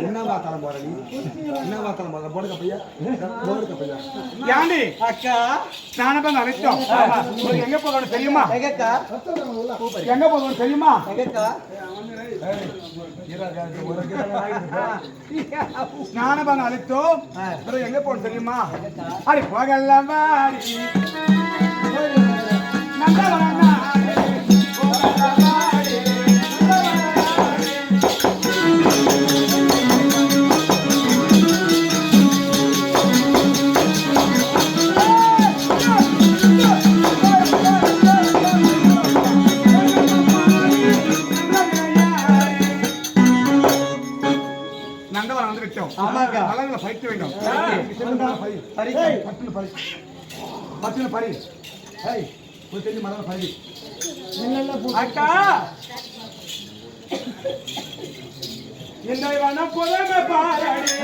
என்னவா தலம் போற நீ என்னவா தலம் போற போடுங்க பையா போடுங்க பையா யாண்டி அக்கா ஸ்நானபங்க அழைச்சோம் எங்க போகணும் தெரியுமா எங்கக்கா எங்க போகணும் தெரியுமா எங்கக்கா ஸ்நானபங்க அழைத்தோம் எங்க போகணும் தெரியுமா அடி போகலாம் வாடி அக்கா என்னை வன புறமே பாராடி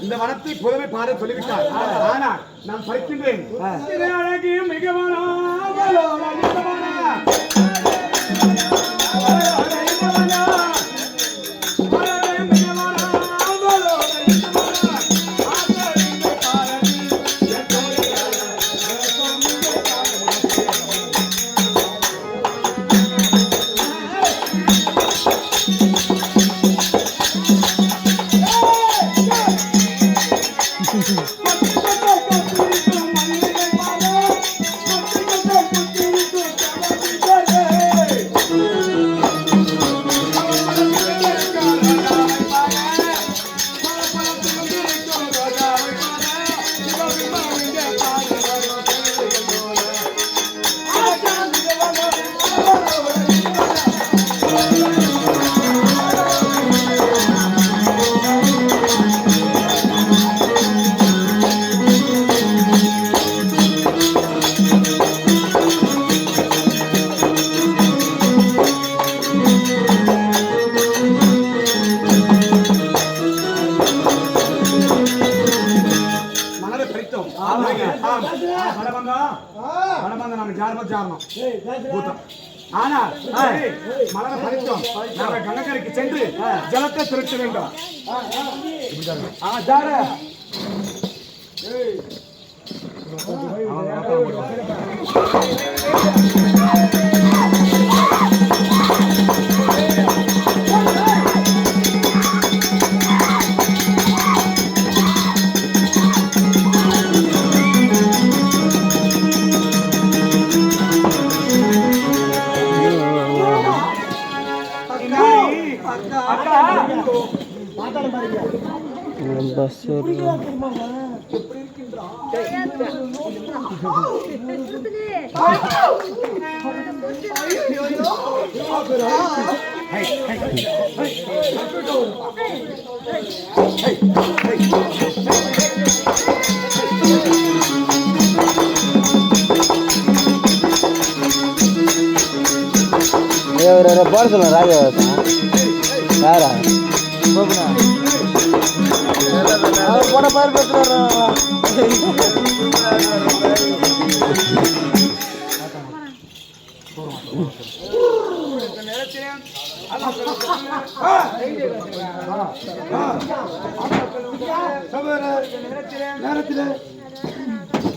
இந்த வனத்தை புலமை பாட சொல்லிவிட்டார். ஆனால் நான் படிக்கின்றேன். ஆனால் மலரை பறித்தோம். நாங்கள் கங்கக்கரைக்கு சென்று ஜலத்தை திரட்ட வேண்டும். போட சொல்ல ராஜா யாரா போட பாரு நேரத்தில்